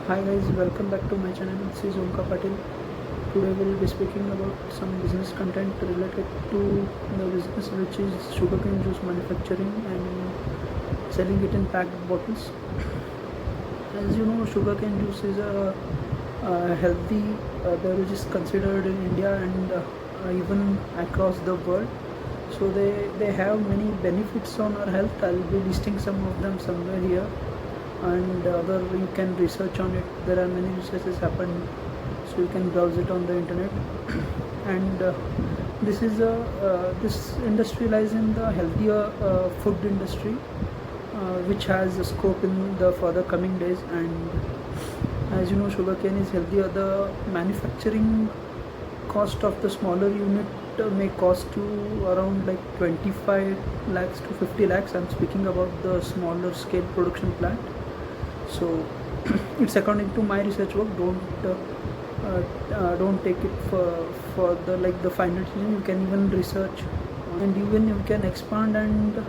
Hi guys, welcome back to my channel. This is Omka Patil. Today we will be speaking about some business content related to the business, which is sugarcane juice manufacturing and selling it in packed bottles. As you know, sugarcane juice is a healthy beverage, is considered in India and even across the world. So they have many benefits on our health. I'll be listing some of them somewhere here, and other you can research on it. There are many researches happened, so you can browse it on the internet. And this industry lies in the healthier food industry, which has a scope in the further coming days. And as you know, sugarcane is healthier. The manufacturing cost of the smaller unit may cost you around like 25 lakhs to 50 lakhs. I'm speaking about the smaller scale production plant. So it's according to my research work. Don't take it for the final decision. You can even research, and even you can expand. And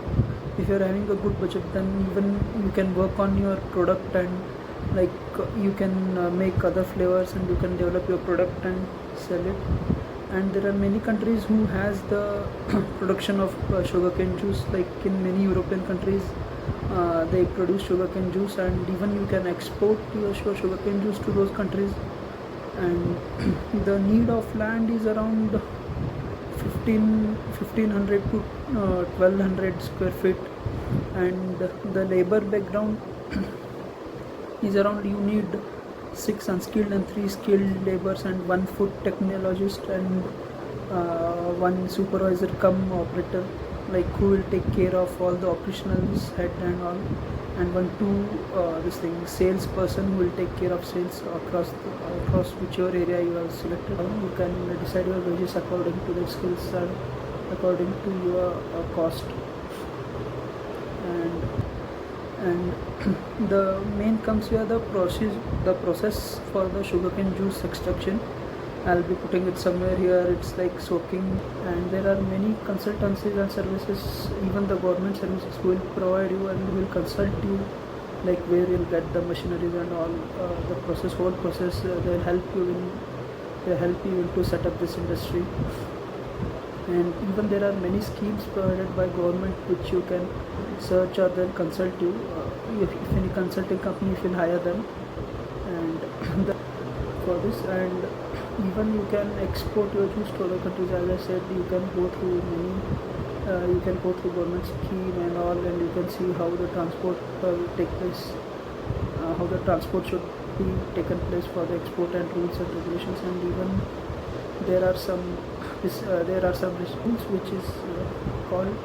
if you're having a good budget, then even you can work on your product, and you can make other flavors, and you can develop your product and sell it. And there are many countries who has the production of sugarcane juice. Like in many European countries, they produce sugarcane juice, and even you can export your sugarcane juice to those countries. And the need of land is around 1500 to 1200 square feet, and the labor background is around, you need 6 unskilled and 3 skilled laborers, and 1 food technologist, and 1 supervisor come operator, like who will take care of all the operationals head and all, and 1 2 sales person who will take care of sales across whichever area you have selected. You can decide your wages according to the skills and according to your cost. And the main comes here the process for the sugarcane juice extraction. I'll be putting it somewhere here. It's like soaking, and there are many consultancies and services, even the government services, who will provide you and will consult you, like where you'll get the machineries and all, the whole process. They'll help you to set up this industry. And even there are many schemes provided by government which you can search, or they'll consult you. If any consulting company, if you'll hire them, and for this. And even you can export your juice to other countries. As I said, you can go through government scheme and all, and you can see how the transport will take place, how the transport should be taken place for the export, and rules and regulations. And even there are some restrictions, which is called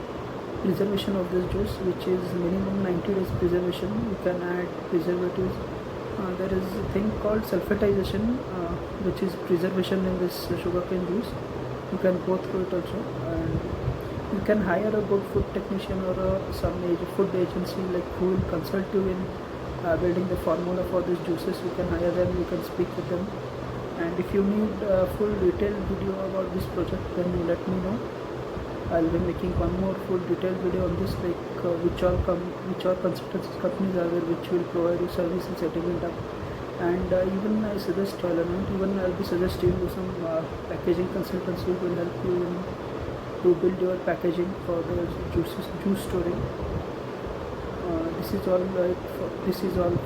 preservation of this juice, which is minimum 90 days preservation. You can add preservatives. There is a thing called sulfatization, which is preservation in this sugarcane juice. You can go through it also. And you can hire a good food technician or some food agency, like who will consult you in building the formula for these juices. You can hire them, you can speak with them. And if you need a full detailed video about this project, then you let me know. I'll be making one more full detailed video on this, like which all consultancy companies are there which will provide you service in setting it up. And even I suggest I'll be suggesting you some packaging consultancy who will help you to build your packaging for the juice storing. This is all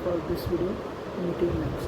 for this video. Meet you next.